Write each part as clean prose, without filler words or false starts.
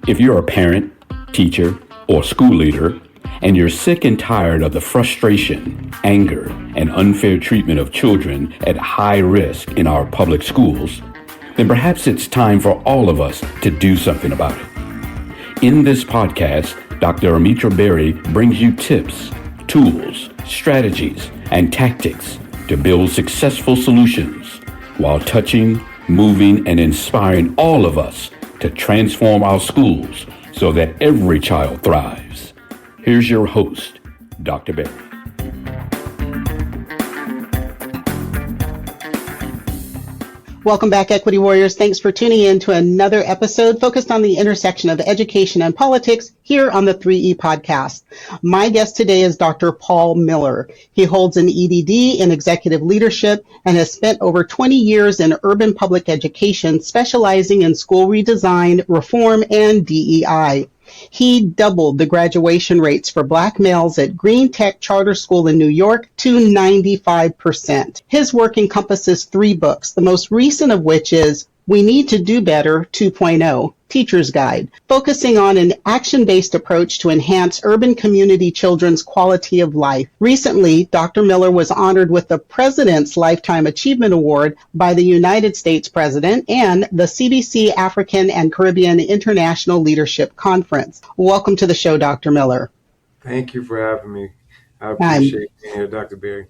If you're a parent, teacher, or school leader, and you're sick and tired of the frustration, anger, and unfair treatment of children at high risk in our public schools, then perhaps it's time for all of us to do something about it. In this podcast, Dr. Almitra Berry brings you tips, tools, strategies, and tactics to build successful solutions while touching, moving, and inspiring all of us to transform our schools so that every child thrives. Here's your host, Dr. Berry. Welcome back, Equity Warriors. Thanks for tuning in to another episode focused on the intersection of education and politics here on the 3E podcast. My guest today is Dr. Paul Miller. He holds an EDD in executive leadership and has spent over 20 years in urban public education, specializing in school redesign, reform, and DEI. He doubled the graduation rates for Black males at Green Tech Charter School in New York to 95%. His work encompasses 3 books, the most recent of which is We Need to Do Better 2.0, Teacher's Guide, focusing on an action-based approach to enhance urban community children's quality of life. Recently, Dr. Miller was honored with the President's Lifetime Achievement Award by the United States President and the CBC African and Caribbean International Leadership Conference. Welcome to the show, Dr. Miller. Thank you for having me. I appreciate being here, Dr. Berry.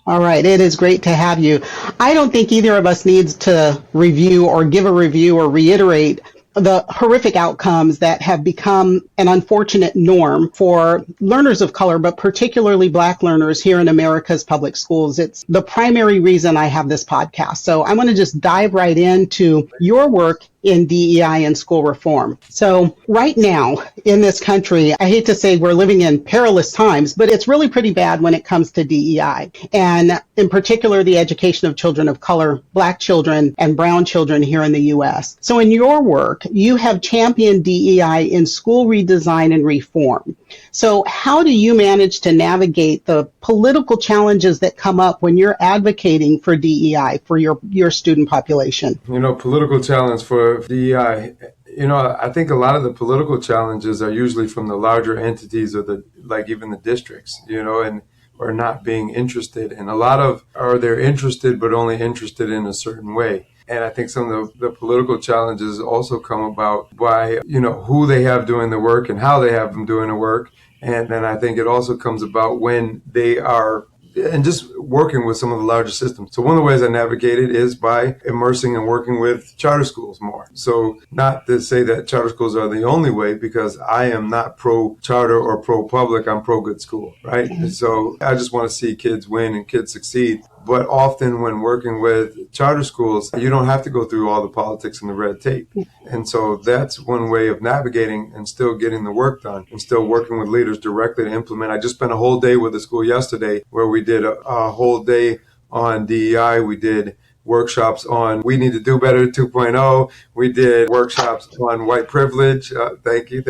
All right. It is great to have you. I don't think either of us needs to review or give a review or reiterate the horrific outcomes that have become an unfortunate norm for learners of color, but particularly Black learners here in America's public schools. It's the primary reason I have this podcast. So I want to just dive right into your work in DEI and school reform. So right now in this country, I hate to say we're living in perilous times, but it's really pretty bad when it comes to DEI. And in particular, the education of children of color, Black children and brown children here in the U.S. So in your work, you have championed DEI in school redesign and reform. So how do you manage to navigate the political challenges that come up when you're advocating for DEI for your student population? Political challenge for DEI, I think a lot of the political challenges are usually from the larger entities or even the districts, and are not being interested. And a lot of they're interested, but only interested in a certain way. And I think some of the political challenges also come about by, who they have doing the work and how they have them doing the work. And then I think it also comes about when they are and just working with some of the larger systems. So one of the ways I navigate it is by immersing and working with charter schools more. So not to say that charter schools are the only way, because I am not pro-charter or pro-public, I'm pro-good school, right? And so I just want to see kids win and kids succeed. But often when working with charter schools, you don't have to go through all the politics and the red tape. And so that's one way of navigating and still getting the work done and still working with leaders directly to implement. I just spent a whole day with the school yesterday where we did a whole day on DEI. We did workshops on We Need to Do Better 2.0. We did workshops on white privilege. Thank you.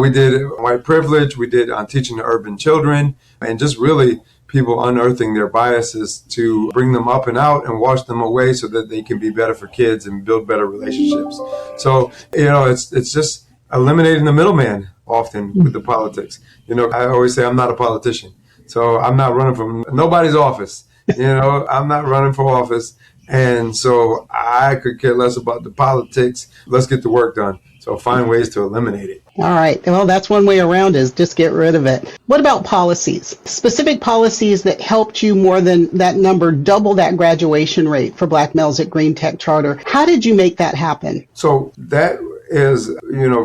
We did white privilege. We did on teaching the urban children, and just really people unearthing their biases to bring them up and out and wash them away so that they can be better for kids and build better relationships. So, it's just eliminating the middleman often with the politics. I always say I'm not a politician. So I'm not running for nobody's office. I'm not running for office. And so I could care less about the politics. Let's get the work done. So find ways to eliminate it. All right. Well, that's one way around is just get rid of it. What about policies? Specific policies that helped you more than that number, double that graduation rate for Black males at Green Tech Charter. How did you make that happen? So that is,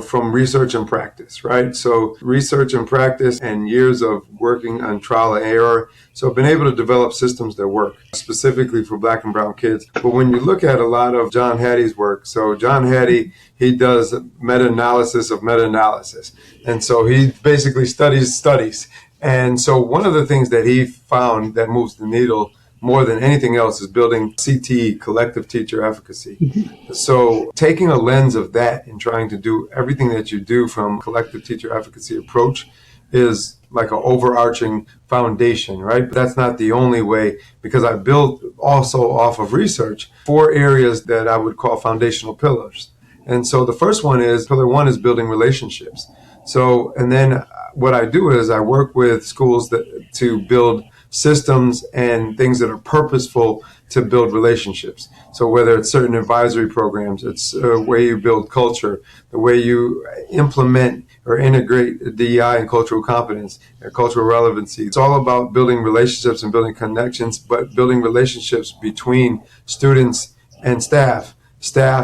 from research and practice, right? So research and practice and years of working on trial and error. So I've been able to develop systems that work specifically for Black and brown kids. But when you look at a lot of John Hattie's work, so John Hattie, he does meta-analysis of meta-analysis. And so he basically studies. And so one of the things that he found that moves the needle more than anything else is building CTE, collective teacher efficacy. So taking a lens of that and trying to do everything that you do from collective teacher efficacy approach is like an overarching foundation, right? But that's not the only way, because I built also off of research 4 areas that I would call foundational pillars. And so the first one is, pillar one is building relationships. So, and then what I do is I work with schools to build systems and things that are purposeful to build relationships. So whether it's certain advisory programs, it's the way you build culture, the way you implement or integrate DEI and cultural competence and cultural relevancy. It's all about building relationships and building connections, but building relationships between students and staff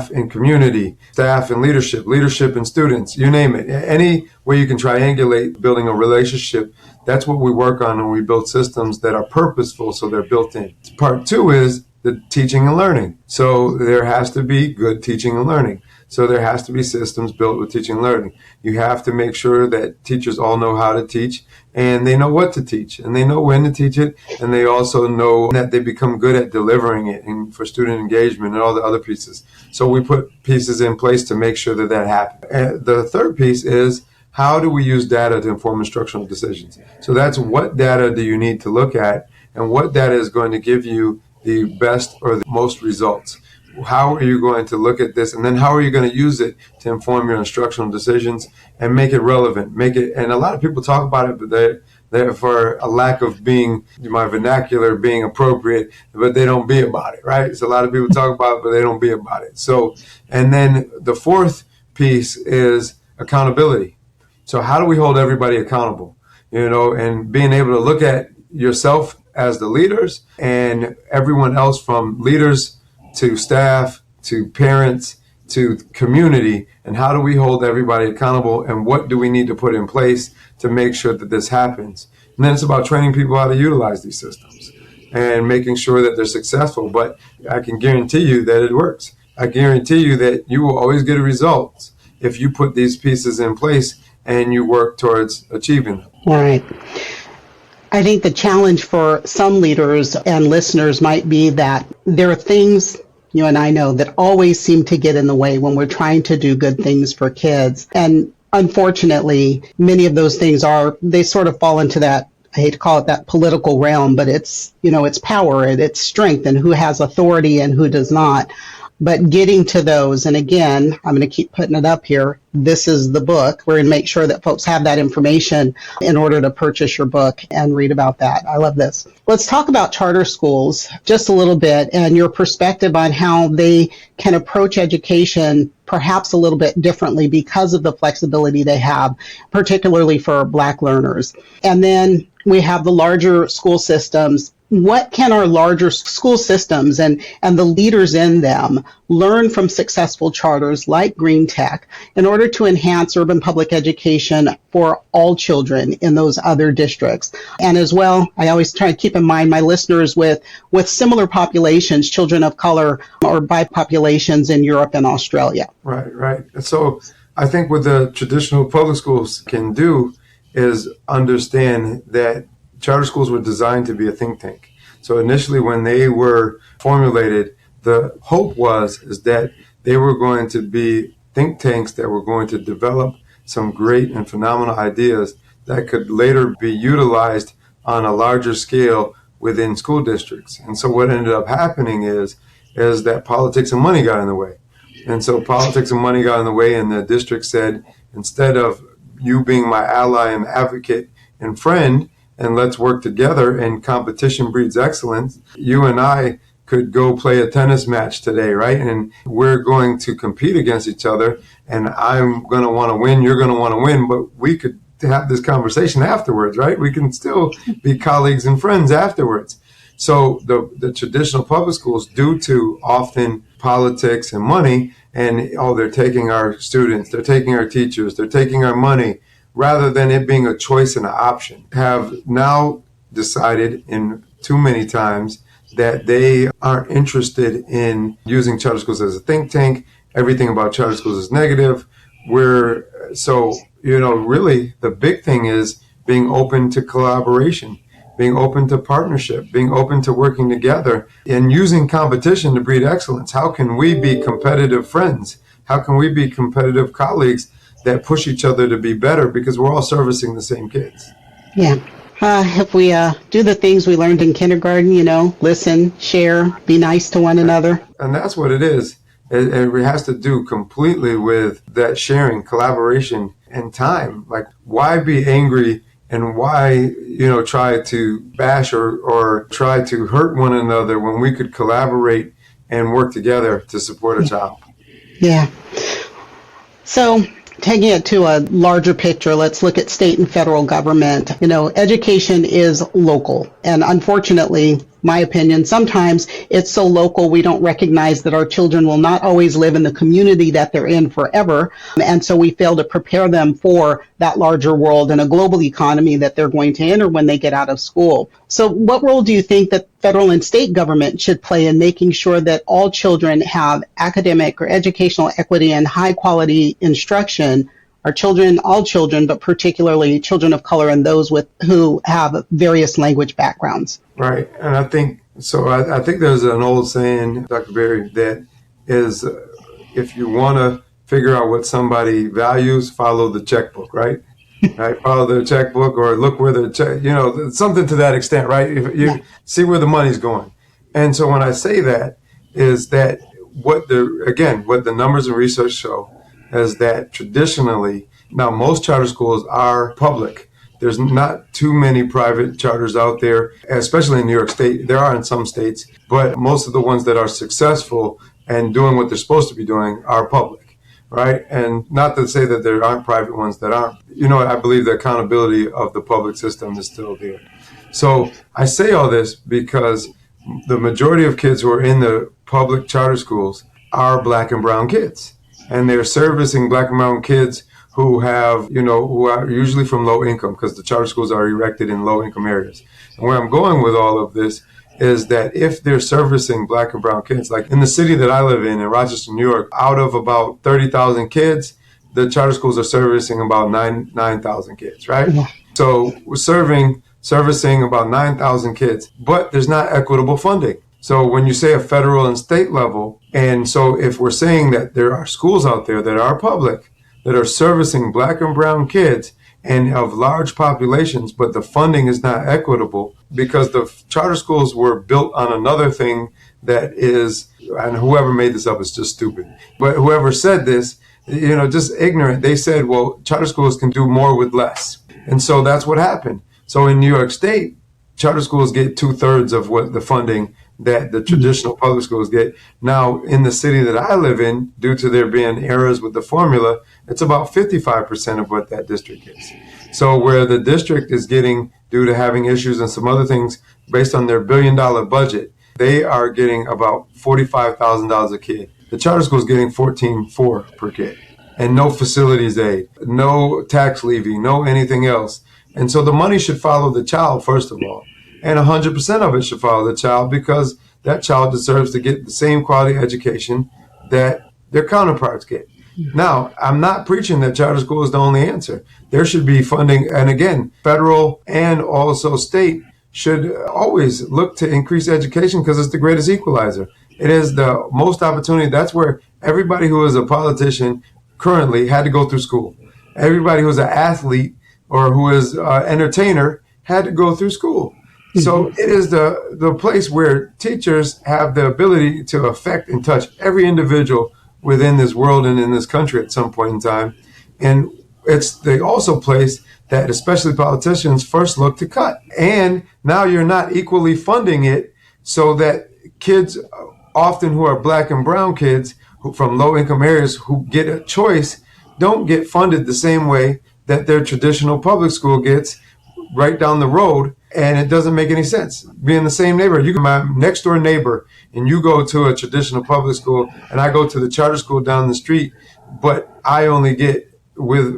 and community, staff and leadership and students, you name it. Any way you can triangulate building a relationship, that's what we work on, and we build systems that are purposeful so they're built in. Part two is the teaching and learning. So there has to be good teaching and learning. So there has to be systems built with teaching and learning. You have to make sure that teachers all know how to teach, and they know what to teach, and they know when to teach it, and they also know that they become good at delivering it and for student engagement and all the other pieces. So we put pieces in place to make sure that that happens. And the third piece is, how do we use data to inform instructional decisions? So that's, what data do you need to look at, and what data is going to give you the best or the most results? How are you going to look at this, and then how are you going to use it to inform your instructional decisions and make it relevant? And a lot of people talk about it, but they're for a lack of being, my vernacular, being appropriate, but they don't be about it, right? So a lot of people talk about it, but they don't be about it. So, and then the fourth piece is accountability. So how do we hold everybody accountable? And being able to look at yourself as the leaders and everyone else, from leaders to staff, to parents, to community, and how do we hold everybody accountable, and what do we need to put in place to make sure that this happens? And then it's about training people how to utilize these systems and making sure that they're successful. But I can guarantee you that it works. I guarantee you that you will always get results if you put these pieces in place and you work towards achieving them. All right. I think the challenge for some leaders and listeners might be that there are things you and I know that always seem to get in the way when we're trying to do good things for kids. And unfortunately, many of those things they sort of fall into that, I hate to call it that political realm, but it's power and it's strength and who has authority and who does not. But getting to those, and again, I'm going to keep putting it up here. This is the book. We're going to make sure that folks have that information in order to purchase your book and read about that. I love this. Let's talk about charter schools just a little bit and your perspective on how they can approach education perhaps a little bit differently because of the flexibility they have, particularly for Black learners. And then we have the larger school systems. What can our larger school systems and the leaders in them learn from successful charters like Green Tech in order to enhance urban public education for all children in those other districts? And as well, I always try to keep in mind my listeners with similar populations, children of color or BIPOC populations in Europe and Australia. Right. So I think what the traditional public schools can do is understand that charter schools were designed to be a think tank. So initially, when they were formulated, the hope is that they were going to be think tanks that were going to develop some great and phenomenal ideas that could later be utilized on a larger scale within school districts. And so what ended up happening is that politics and money got in the way. And so politics and money got in the way, and the district said, instead of you being my ally and advocate and friend, and let's work together, and competition breeds excellence, you and I could go play a tennis match today, right? And we're going to compete against each other, and I'm going to want to win, you're going to want to win, but we could have this conversation afterwards, right? We can still be colleagues and friends afterwards. So the traditional public schools, due to often politics and money, and they're taking our students, they're taking our teachers, they're taking our money, rather than it being a choice and an option, have now decided in too many times that they aren't interested in using charter schools as a think tank. Everything about charter schools is negative. Really the big thing is being open to collaboration, being open to partnership, being open to working together, and using competition to breed excellence. How can we be competitive friends? How can we be competitive colleagues that push each other to be better, because we're all servicing the same kids? Yeah. If we do the things we learned in kindergarten, listen, share, be nice to one another. And that's what it is. It has to do completely with that sharing, collaboration, and time. Like, why be angry and why, try to bash or try to hurt one another when we could collaborate and work together to support a child? Yeah. So taking it to a larger picture, let's look at state and federal government. Education is local. And unfortunately, my opinion, sometimes it's so local we don't recognize that our children will not always live in the community that they're in forever. And so we fail to prepare them for that larger world and a global economy that they're going to enter when they get out of school. So what role do you think that federal and state government should play in making sure that all children have academic or educational equity and high quality instruction? Our children, all children, but particularly children of color and those who have various language backgrounds. Right. And I think there's an old saying, Dr. Berry, that is, if you want to figure out what somebody values, follow the checkbook, right? Right. Follow their checkbook or look where the something to that extent, right? If you see where the money's going. And so when I say that is that what the numbers and research show is that traditionally, now most charter schools are public. There's not too many private charters out there, especially in New York State. There are in some states, but most of the ones that are successful and doing what they're supposed to be doing are public, right? And not to say that there aren't private ones that aren't. I believe the accountability of the public system is still there. So I say all this because the majority of kids who are in the public charter schools are Black and brown kids. And they're servicing Black and brown kids who are usually from low income, because the charter schools are erected in low income areas. And where I'm going with all of this is that if they're servicing Black and brown kids, like in the city that I live in Rochester, New York, out of about 30,000 kids, the charter schools are servicing about 9,000 kids, right? Yeah. So we're servicing about 9,000 kids, but there's not equitable funding. So when you say a federal and state level, and so if we're saying that there are schools out there that are public, that are servicing Black and brown kids and of large populations, but the funding is not equitable because the charter schools were built on another thing that is, and whoever made this up is just stupid. But whoever said this, just ignorant, they said, well, charter schools can do more with less. And so that's what happened. So in New York State, charter schools get 2/3 of what the funding that the traditional public schools get. Now, in the city that I live in, due to there being errors with the formula, it's about 55% of what that district gets. So where the district is getting, due to having issues and some other things, based on their $1 billion budget, they are getting about $45,000 a kid. The charter school is getting $14,400 per kid. And no facilities aid, no tax levy, no anything else. And so the money should follow the child, first of all. And 100% of it should follow the child because that child deserves to get the same quality education that their counterparts get. Now, I'm not preaching that charter school is the only answer. There should be funding. And again, federal and also state should always look to increase education because it's the greatest equalizer. It is the most opportunity. That's where everybody who is a politician currently had to go through school. Everybody who's an athlete or who is an entertainer had to go through school. So it is the place where teachers have the ability to affect and touch every individual within this world and in this country at some point in time. And it's the also place that especially politicians first look to cut. And now you're not equally funding it so that kids often who are Black and brown kids who from low income areas who get a choice don't get funded the same way that their traditional public school gets right down the road. And it doesn't make any sense. Be in the same neighborhood. You can be my next door neighbor and you go to a traditional public school and I go to the charter school down the street, but I only get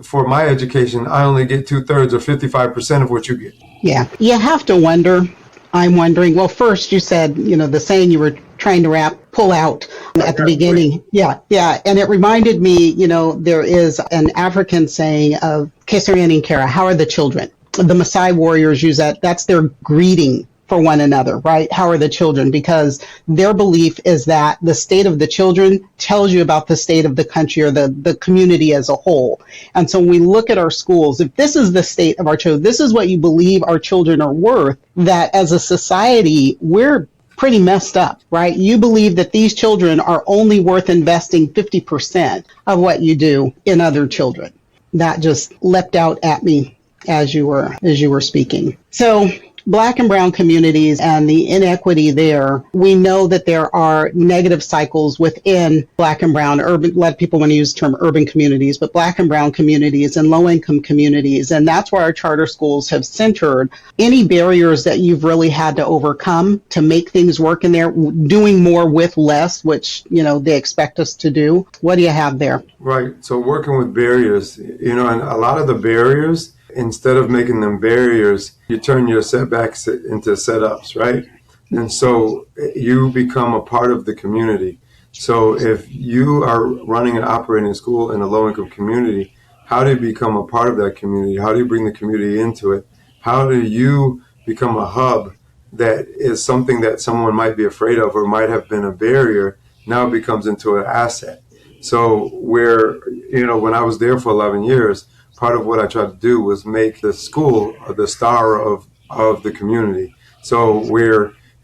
for my education, I only get 2/3 or 55% of what you get. Yeah. You have to wonder. I'm wondering, well, first you said, the saying you were trying to pull out at the beginning. Yeah. And it reminded me, there is an African saying of Kesarian Kara, how are the children? The Maasai warriors use that. That's their greeting for one another, right? How are the children? Because their belief is that the state of the children tells you about the state of the country or the community as a whole. And so when we look at our schools, if this is the state of our children, this is what you believe our children are worth, that as a society, we're pretty messed up, right? You believe that these children are only worth investing 50% of what you do in other children. That just leapt out at me as you were speaking. So Black and brown communities and the inequity there, we know that there are negative cycles within Black and brown urban, a lot of people want to use the term urban communities, but Black and brown communities and low-income communities. And that's where our charter schools have centered any barriers that you've really had to overcome to make things work in there, doing more with less, which, they expect us to do. What do you have there? Right. So working with barriers, and a lot of the barriers, instead of making them barriers, you turn your setbacks into setups, right? And so you become a part of the community. So if you are running and operating a school in a low-income community, how do you become a part of that community? How do you bring the community into it? How do you become a hub that is something that someone might be afraid of or might have been a barrier, now it becomes into an asset? So when I was there for 11 years, part of what I tried to do was make the school the star of the community. So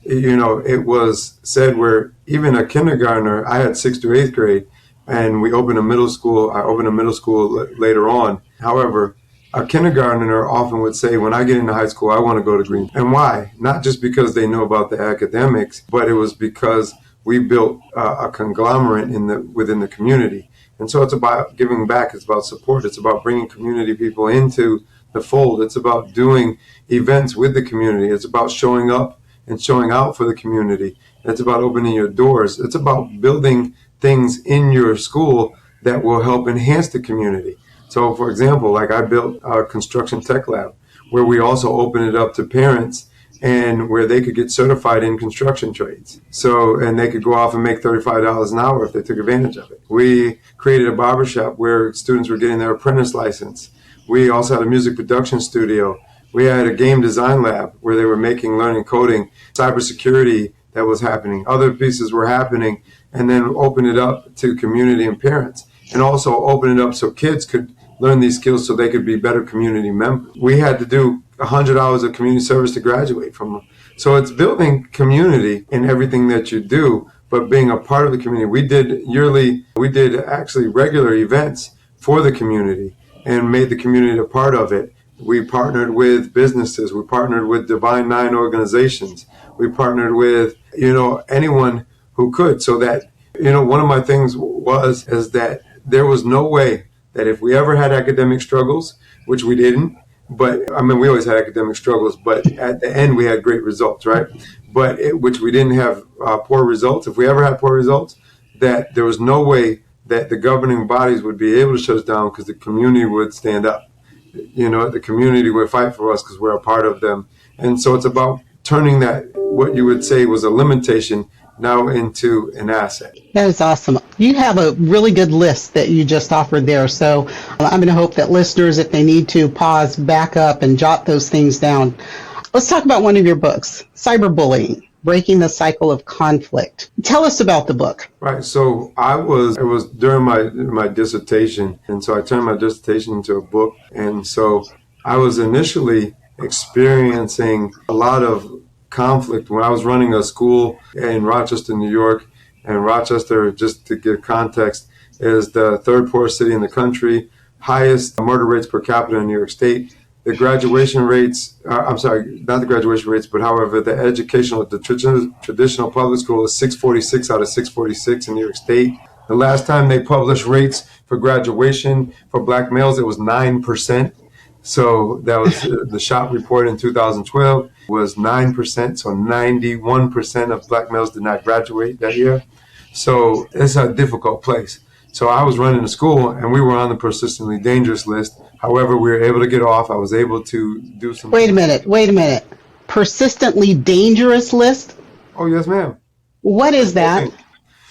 it was said where even a kindergartner, I had 6th through 8th grade, and we opened a middle school. I opened a middle school later on. However, a kindergartner often would say, when I get into high school, I want to go to Green. And why? Not just because they know about the academics, but it was because we built a conglomerate within the community. And so it's about giving back. It's about support. It's about bringing community people into the fold. It's about doing events with the community. It's about showing up and showing out for the community. It's about opening your doors. It's about building things in your school that will help enhance the community. So, for example, like I built a construction tech lab where we also open it up to parents and where they could get certified in construction trades. And they could go off and make $35 an hour if they took advantage of it. We created a barbershop where students were getting their apprentice license. We also had a music production studio. We had a game design lab where they were learning coding, cybersecurity that was happening. Other pieces were happening, and then open it up to community and parents, and also open it up so kids could learn these skills so they could be better community members. We had to do 100 hours of community service to graduate from them. So it's building community in everything that you do, but being a part of the community. We did actually regular events for the community and made the community a part of it. We partnered with businesses. We partnered with Divine Nine organizations. We partnered with, anyone who could, so that, one of my things is that there was no way that if we ever had academic struggles, which we didn't, but we always had academic struggles, but at the end we had great results, right? Which we didn't have poor results. If we ever had poor results, that there was no way that the governing bodies would be able to shut us down because the community would stand up. The community would fight for us because we're a part of them. And so it's about turning that, what you would say was a limitation, now into an asset. That is awesome. You have a really good list that you just offered there. So I'm going to hope that listeners, if they need to, pause, back up, and jot those things down. Let's talk about one of your books, Cyberbullying, Breaking the Cycle of Conflict. Tell us about the book. Right. So it was during my dissertation. And so I turned my dissertation into a book. And so I was initially experiencing a lot of conflict when I was running a school in Rochester, New York. And Rochester, just to give context, is the third poorest city in the country, highest murder rates per capita in New York State. The graduation rates, not the graduation rates, but however, the traditional public school is 646 out of 646 in New York State. The last time they published rates for graduation for Black males, it was 9%. So that was the SHOP report in 2012 was 9%. So 91% of Black males did not graduate that year. So it's a difficult place. So I was running a school and we were on the persistently dangerous list. However, we were able to get off. I was able to do some. Wait a minute. Persistently dangerous list? Oh, yes, ma'am. What is that? Okay.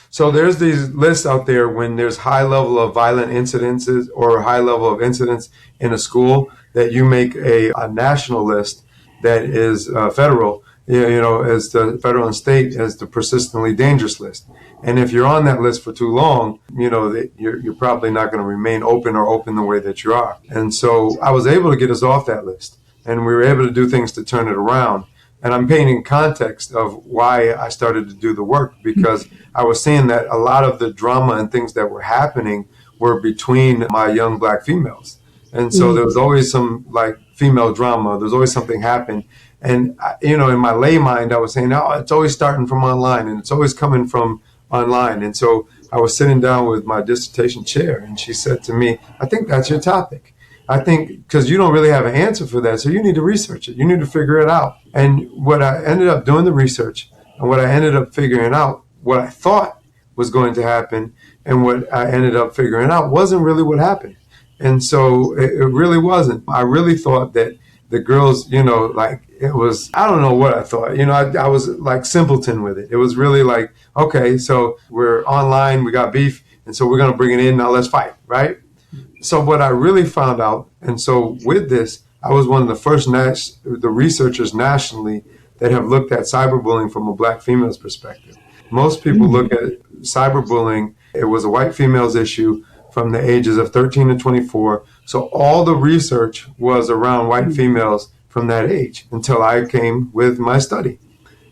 So there's these lists out there when there's high level of violent incidences or high level of incidents in a school that you make a national list that is federal, as the federal and state as the persistently dangerous list. And if you're on that list for too long, you're probably not going to remain open the way that you are. And so I was able to get us off that list, and we were able to do things to turn it around. And I'm painting context of why I started to do the work, because I was seeing that a lot of the drama and things that were happening were between my young Black females. And so there was always some like female drama. There's always something happened. And, in my lay mind, I was saying, oh, it's always starting from online and it's always coming from online. And so I was sitting down with my dissertation chair and she said to me, I think that's your topic. I think because you don't really have an answer for that. So you need to research it. You need to figure it out. And what I ended up doing the research and what I ended up figuring out, what I thought was going to happen and what I ended up figuring out wasn't really what happened. And so it really wasn't. I really thought that the girls, like it was, I don't know what I thought. I was like simpleton with it. It was really like, okay, so we're online, we got beef, and so we're going to bring it in, now let's fight, right? So what I really found out, and so with this, I was one of the first the researchers nationally that have looked at cyberbullying from a Black female's perspective. Most people look at cyberbullying, it was a white female's issue from the ages of 13 to 24. So all the research was around white females from that age until I came with my study.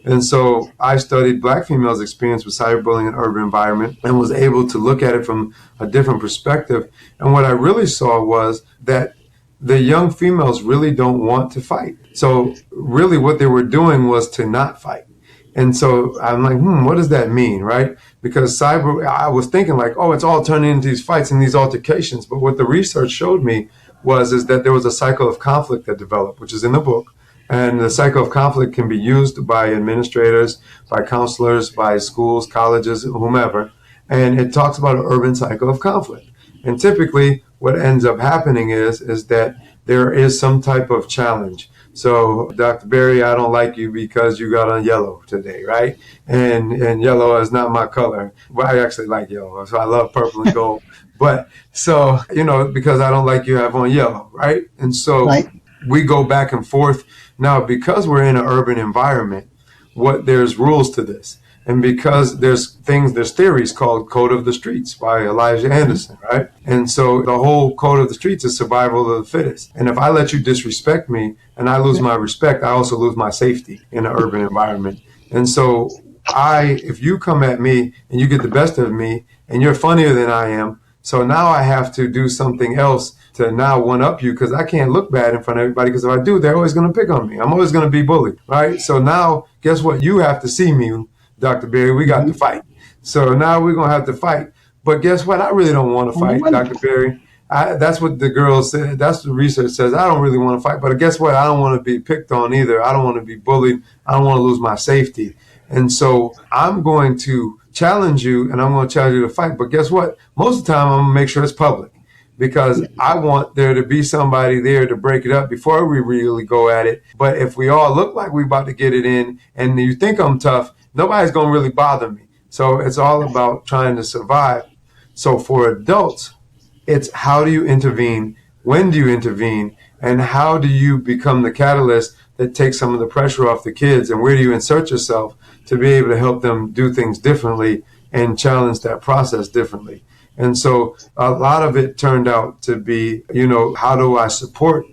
And so I studied Black females' experience with cyberbullying in urban environment and was able to look at it from a different perspective. And what I really saw was that the young females really don't want to fight. So really what they were doing was to not fight. And so I'm like, what does that mean, right? Because I was thinking like, oh, it's all turning into these fights and these altercations. But what the research showed me is that there was a cycle of conflict that developed, which is in the book. And the cycle of conflict can be used by administrators, by counselors, by schools, colleges, whomever. And it talks about an urban cycle of conflict. And typically what ends up happening is that there is some type of challenge. So, Dr. Berry, I don't like you because you got on yellow today, right? And yellow is not my color. Well, I actually like yellow, so I love purple and gold. But so, because I don't like you have on yellow, right? And so we go back and forth. Now, because we're in an urban environment, there's rules to this. And because there's theories called Code of the Streets by Elijah Anderson, right? And so the whole Code of the Streets is survival of the fittest. And if I let you disrespect me and I lose my respect, I also lose my safety in an urban environment. And so if you come at me and you get the best of me and you're funnier than I am, so now I have to do something else to now one up you because I can't look bad in front of everybody, because if I do, they're always going to pick on me. I'm always going to be bullied, right? So now guess what? You have to see me, Dr. Berry, we got to fight. So now we're going to have to fight. But guess what? I really don't want to fight, Dr. Berry. That's what the girls said. That's what the research says. I don't really want to fight. But guess what? I don't want to be picked on either. I don't want to be bullied. I don't want to lose my safety. And so I'm going to challenge you, and I'm going to challenge you to fight. But guess what? Most of the time, I'm going to make sure it's public, because I want there to be somebody there to break it up before we really go at it. But if we all look like we about to get it in and you think I'm tough, nobody's going to really bother me. So it's all about trying to survive. So for adults, it's how do you intervene? When do you intervene? And how do you become the catalyst that takes some of the pressure off the kids? And where do you insert yourself to be able to help them do things differently and challenge that process differently? And so a lot of it turned out to be, how do I support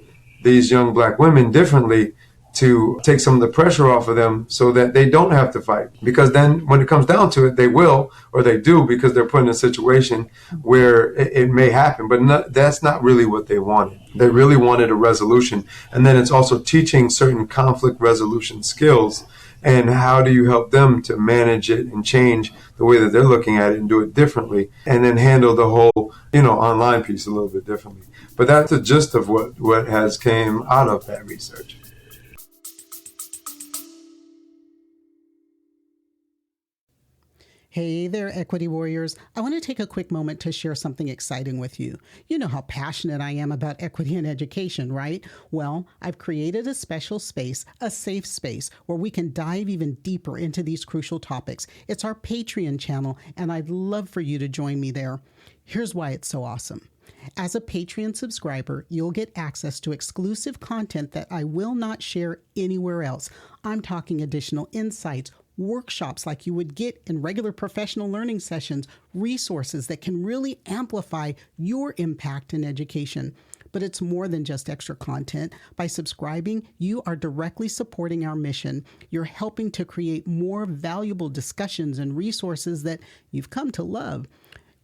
these young Black women differently to take some of the pressure off of them so that they don't have to fight? Because then when it comes down to it, they will, or they do, because they're put in a situation where it may happen. But that's not really what they wanted. They really wanted a resolution. And then it's also teaching certain conflict resolution skills. And how do you help them to manage it and change the way that they're looking at it and do it differently, and then handle the whole, online piece a little bit differently. But that's the gist of what has came out of that research. Hey there, Equity Warriors. I want to take a quick moment to share something exciting with you. You know how passionate I am about equity in education, right? Well, I've created a special space, a safe space, where we can dive even deeper into these crucial topics. It's our Patreon channel, and I'd love for you to join me there. Here's why it's so awesome. As a Patreon subscriber, you'll get access to exclusive content that I will not share anywhere else. I'm talking additional insights, workshops like you would get in regular professional learning sessions, resources that can really amplify your impact in education. But it's more than just extra content. By subscribing, you are directly supporting our mission. You're helping to create more valuable discussions and resources that you've come to love.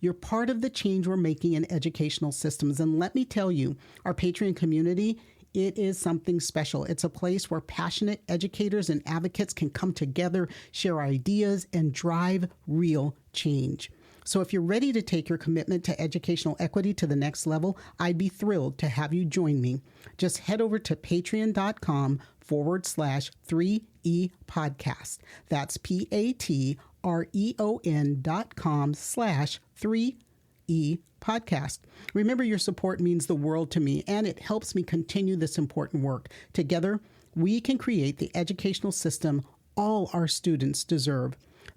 You're part of the change we're making in educational systems. And let me tell you, our Patreon community, it is something special. It's a place where passionate educators and advocates can come together, share ideas, and drive real change. So if you're ready to take your commitment to educational equity to the next level, I'd be thrilled to have you join me. Just head over to patreon.com/3E podcast. That's patreon.com/3E podcast. Remember, your support means the world to me, and it helps me continue this important work. Together, we can create the educational system all our students deserve.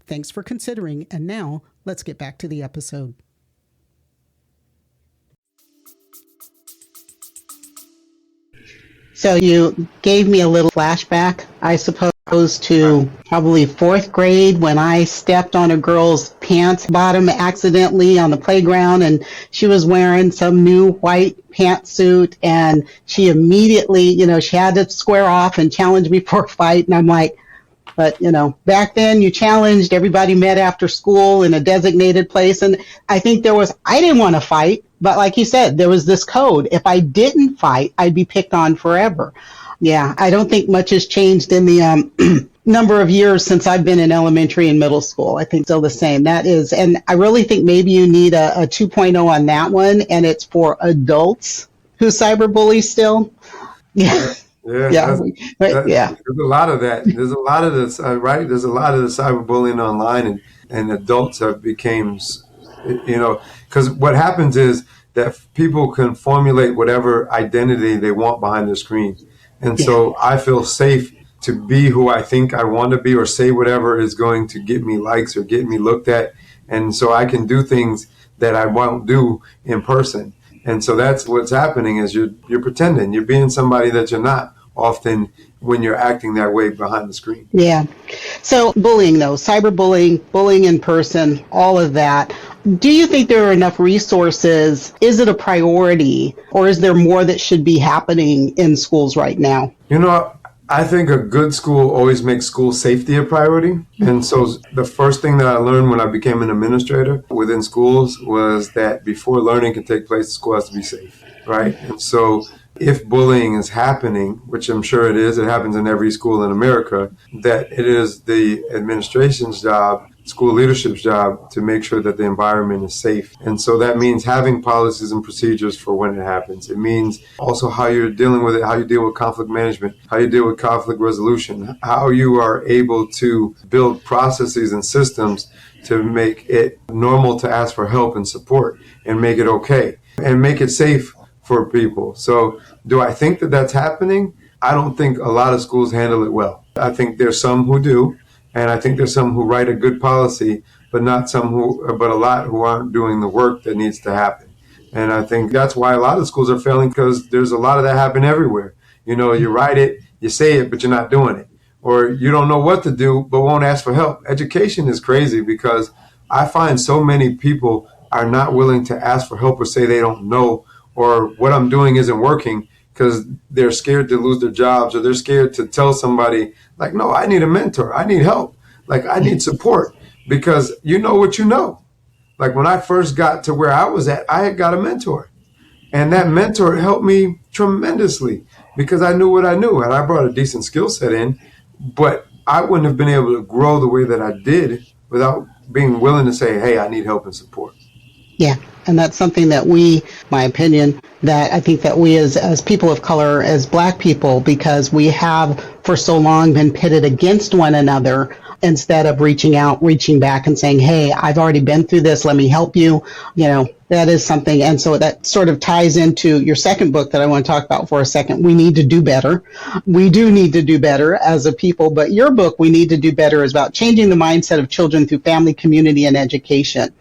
Thanks for considering, and now let's get back to the episode. So you gave me a little flashback, I suppose, to probably fourth grade when I stepped on a girl's pants bottom accidentally on the playground, and she was wearing some new white pantsuit, and she immediately, she had to square off and challenge me for a fight, and I'm like, but, back then you challenged, everybody met after school in a designated place. And I think I didn't want to fight, but like you said, there was this code. If I didn't fight, I'd be picked on forever. Yeah, I don't think much has changed in the number of years since I've been in elementary and middle school. I think still the same. That is, and I really think maybe you need a 2.0 on that one, and it's for adults who cyberbully still. Yeah. Yeah. There's a lot of that. There's a lot of this, right? There's a lot of the cyberbullying online, and adults have became, because what happens is that people can formulate whatever identity they want behind the screen. And so I feel safe to be who I think I want to be, or say whatever is going to get me likes or get me looked at. And so I can do things that I won't do in person. And so that's what's happening is you're pretending. You're being somebody that you're not often when you're acting that way behind the screen. Yeah. So bullying, though, cyberbullying, bullying in person, all of that. Do you think there are enough resources? Is it a priority, or is there more that should be happening in schools right now? I think a good school always makes school safety a priority. And so the first thing that I learned when I became an administrator within schools was that before learning can take place, the school has to be safe, right? And so if bullying is happening, which I'm sure it is, it happens in every school in America, that it is the administration's job, school leadership's job, to make sure that the environment is safe. And so that means having policies and procedures for when it happens. It means also how you're dealing with it, how you deal with conflict management, how you deal with conflict resolution, how you are able to build processes and systems to make it normal to ask for help and support, and make it okay, and make it safe for people. So do I think that that's happening? I don't think a lot of schools handle it well. I think there's some who do, and I think there's some who write a good policy, but a lot who aren't doing the work that needs to happen. And I think that's why a lot of schools are failing, because there's a lot of that happen everywhere. You write it, you say it, but you're not doing it. Or you don't know what to do, but won't ask for help. Education is crazy, because I find so many people are not willing to ask for help or say they don't know, or what I'm doing isn't working, because they're scared to lose their jobs, or they're scared to tell somebody, like, no, I need a mentor. I need help. Like, I need support, because you know what you know. Like, when I first got to where I was at, I had got a mentor. And that mentor helped me tremendously, because I knew what I knew, and I brought a decent skill set in, but I wouldn't have been able to grow the way that I did without being willing to say, hey, I need help and support. Yeah, and that's something that my opinion, that I think that we as people of color, as Black people, because we have for so long been pitted against one another, instead of reaching back and saying, hey, I've already been through this, let me help you. That is something. And so that sort of ties into your second book that I want to talk about for a second. We need to do better. We do need to do better as a people, but your book, We Need to Do Better, is about changing the mindset of children through family, community, and education.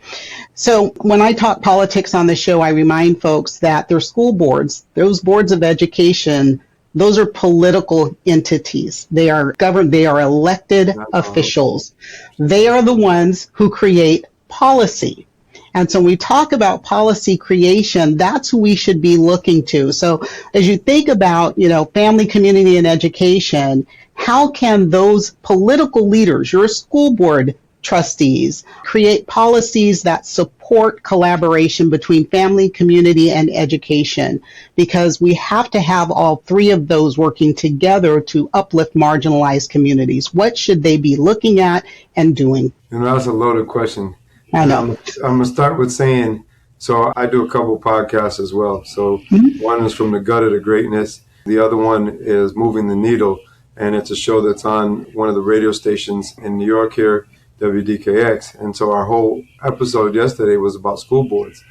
So when I talk politics on the show, I remind folks that their school boards, those boards of education, Those are political entities. They are governed, they are elected officials. They are the ones who create policy. And so when we talk about policy creation, that's who we should be looking to. So as you think about, family, community, and education, how can those political leaders, your school board trustees, create policies that support collaboration between family, community, and education? Because we have to have all three of those working together to uplift marginalized communities. What should they be looking at and doing? That's a loaded question. I know. I'm going to start with saying, so I do a couple podcasts as well. So one is From the Gutter to Greatness. The other one is Moving the Needle. And it's a show that's on one of the radio stations in New York here, WDKX. And so our whole episode yesterday was about school boards.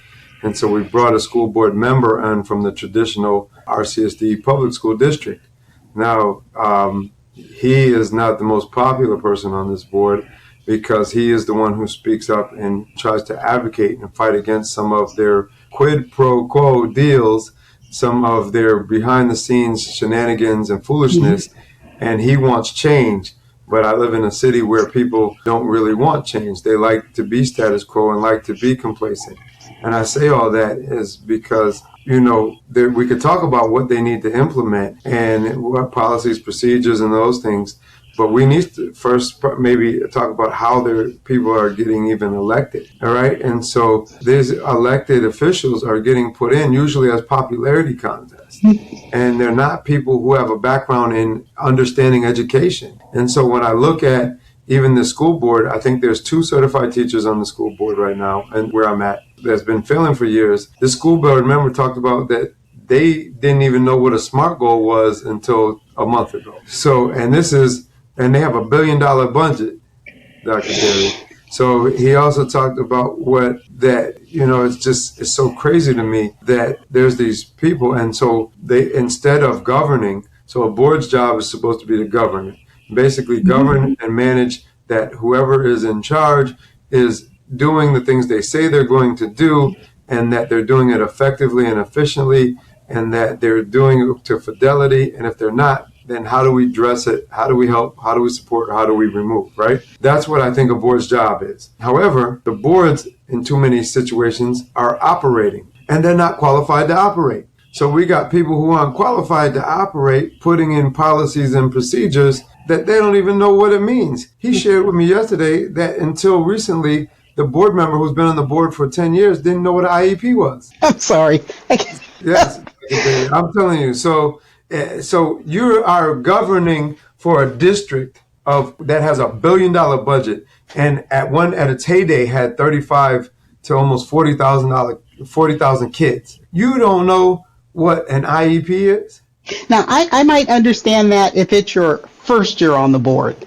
And so we brought a school board member in from the traditional RCSD public school district. Now, he is not the most popular person on this board, because he is the one who speaks up and tries to advocate and fight against some of their quid pro quo deals, some of their behind the scenes shenanigans and foolishness. And he wants change. But I live in a city where people don't really want change. They like to be status quo and like to be complacent. And I say all that is because, we could talk about what they need to implement and what policies, procedures, and those things. But we need to first maybe talk about how their people are getting even elected. All right. And so these elected officials are getting put in usually as popularity contests. And they're not people who have a background in understanding education. And so when I look at even the school board, I think there's 2 certified teachers on the school board right now, and where I'm at, that's been failing for years. The school board member talked about that they didn't even know what a SMART goal was until a month ago. So, and they have $1 billion budget, Dr. Berry. So he also talked about it's so crazy to me that there's these people. And so they, instead of governing, so a board's job is supposed to be to govern, basically govern and manage that whoever is in charge is doing the things they say they're going to do, and that they're doing it effectively and efficiently, and that they're doing it to fidelity. And if they're not, then how do we address it? How do we help? How do we support? How do we remove, right? That's what I think a board's job is. However, the boards in too many situations are operating, and they're not qualified to operate. So we got people who aren't qualified to operate putting in policies and procedures that they don't even know what it means. He shared with me yesterday that until recently, the board member who's been on the board for 10 years didn't know what an IEP was. I'm sorry. Yes, I'm telling you. So you are governing for a district that has $1 billion budget, and at its heyday had 35 to almost 40,000 kids. You don't know what an IEP is? Now, I might understand that if it's your first year on the board,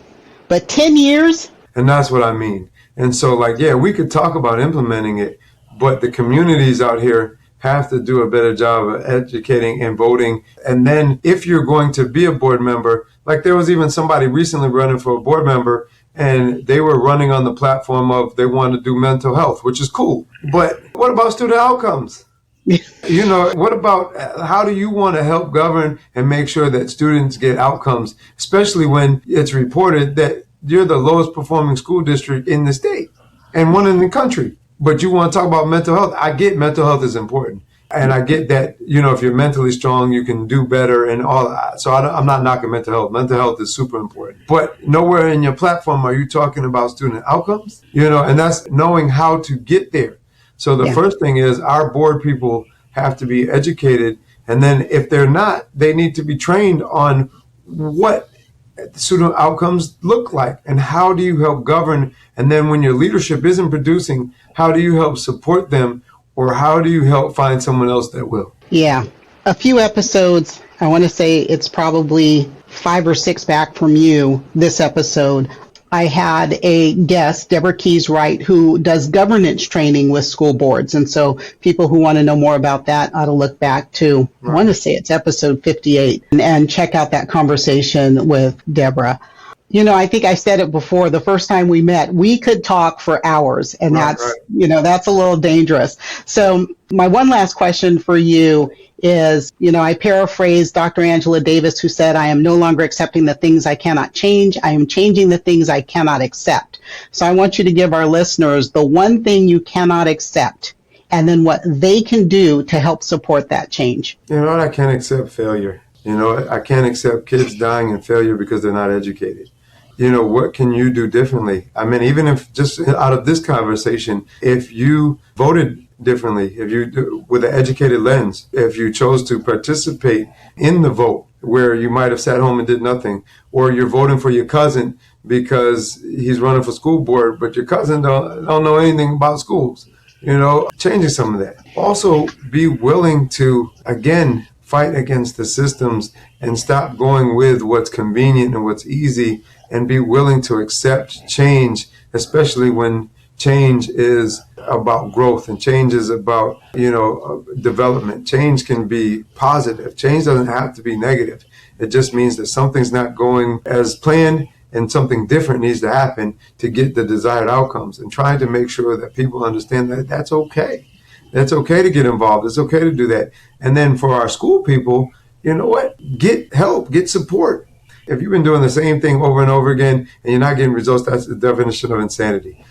but 10 years? And that's what I mean. And so, we could talk about implementing it, but the communities out here have to do a better job of educating and voting. And then if you're going to be a board member, there was even somebody recently running for a board member, and they were running on the platform of they want to do mental health, which is cool. But what about student outcomes? What about how do you want to help govern and make sure that students get outcomes, especially when it's reported that you're the lowest performing school district in the state and one in the country? But you want to talk about mental health. I get mental health is important. And I get that, if you're mentally strong, you can do better and all that. So I'm not knocking mental health. Mental health is super important. But nowhere in your platform are you talking about student outcomes, and that's knowing how to get there. So the first thing is our board people have to be educated. And then if they're not, they need to be trained on what student outcomes look like and how do you help govern. And then when your leadership isn't producing, how do you help support them, or how do you help find someone else that will? Yeah. A few episodes, I want to say it's probably 5 or 6 back from you, this episode, I had a guest, Deborah Keys Wright, who does governance training with school boards. And so people who want to know more about that ought to look back to, I want to say it's episode 58, and check out that conversation with Deborah. I think I said it before, the first time we met, we could talk for hours, and that's a little dangerous. So my one last question for you is, I paraphrase Dr. Angela Davis, who said, I am no longer accepting the things I cannot change. I am changing the things I cannot accept. So I want you to give our listeners the one thing you cannot accept, and then what they can do to help support that change. I can't accept failure. I can't accept kids dying in failure because they're not educated. What can you do differently? I mean, even if just out of this conversation, if you voted differently, if you, with an educated lens, if you chose to participate in the vote where you might have sat home and did nothing, or you're voting for your cousin because he's running for school board, but your cousin don't know anything about schools, changing some of that. Also, be willing to, again, fight against the systems and stop going with what's convenient and what's easy, and be willing to accept change, especially when change is about growth and change is about, development. Change can be positive. Change doesn't have to be negative. It just means that something's not going as planned and something different needs to happen to get the desired outcomes, and trying to make sure that people understand that that's okay. It's okay to get involved. It's okay to do that. And then for our school people, get help, get support. If you've been doing the same thing over and over again and you're not getting results, that's the definition of insanity.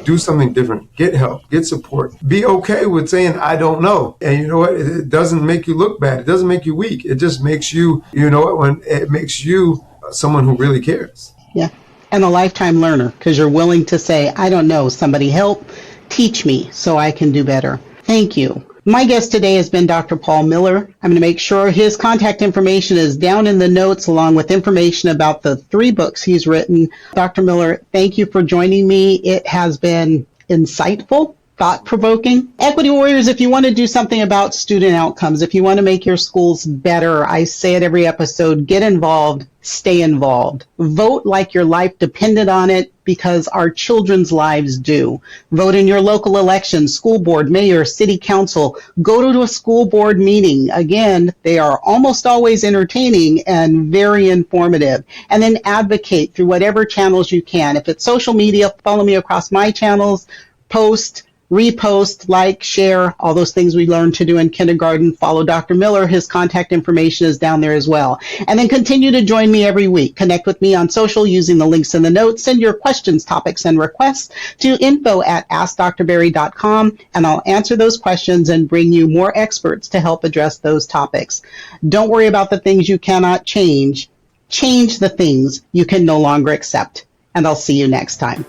Do something different. Get help. Get support. Be okay with saying, I don't know. And you know what? It doesn't make you look bad. It doesn't make you weak. It just makes you, when it makes you someone who really cares. Yeah. And a lifetime learner, because you're willing to say, I don't know. Somebody help. Teach me so I can do better. Thank you. My guest today has been Dr. Paul Miller. I'm going to make sure his contact information is down in the notes, along with information about the 3 books he's written. Dr. Miller, thank you for joining me. It has been insightful, thought-provoking. Equity Warriors, if you want to do something about student outcomes, if you want to make your schools better, I say it every episode, get involved, stay involved. Vote like your life depended on it, because our children's lives do. Vote in your local elections, school board, mayor, city council. Go to a school board meeting. Again, they are almost always entertaining and very informative. And then advocate through whatever channels you can. If it's social media, follow me across my channels, post, repost, like, share, all those things we learned to do in kindergarten. Follow Dr. Miller. His contact information is down there as well. And then continue to join me every week. Connect with me on social using the links in the notes. Send your questions, topics, and requests to info@askdrberry.com, and I'll answer those questions and bring you more experts to help address those topics. Don't worry about the things you cannot change. Change the things you can no longer accept. And I'll see you next time.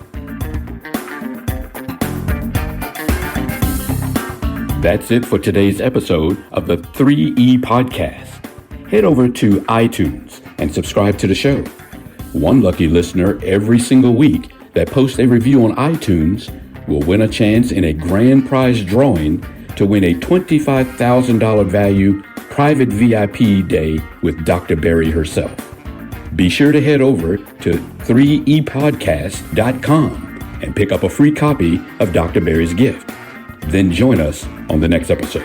That's it for today's episode of the 3E Podcast. Head over to iTunes and subscribe to the show. One lucky listener every single week that posts a review on iTunes will win a chance in a grand prize drawing to win a $25,000 value private VIP day with Dr. Berry herself. Be sure to head over to 3epodcast.com and pick up a free copy of Dr. Berry's gift. Then join us on the next episode.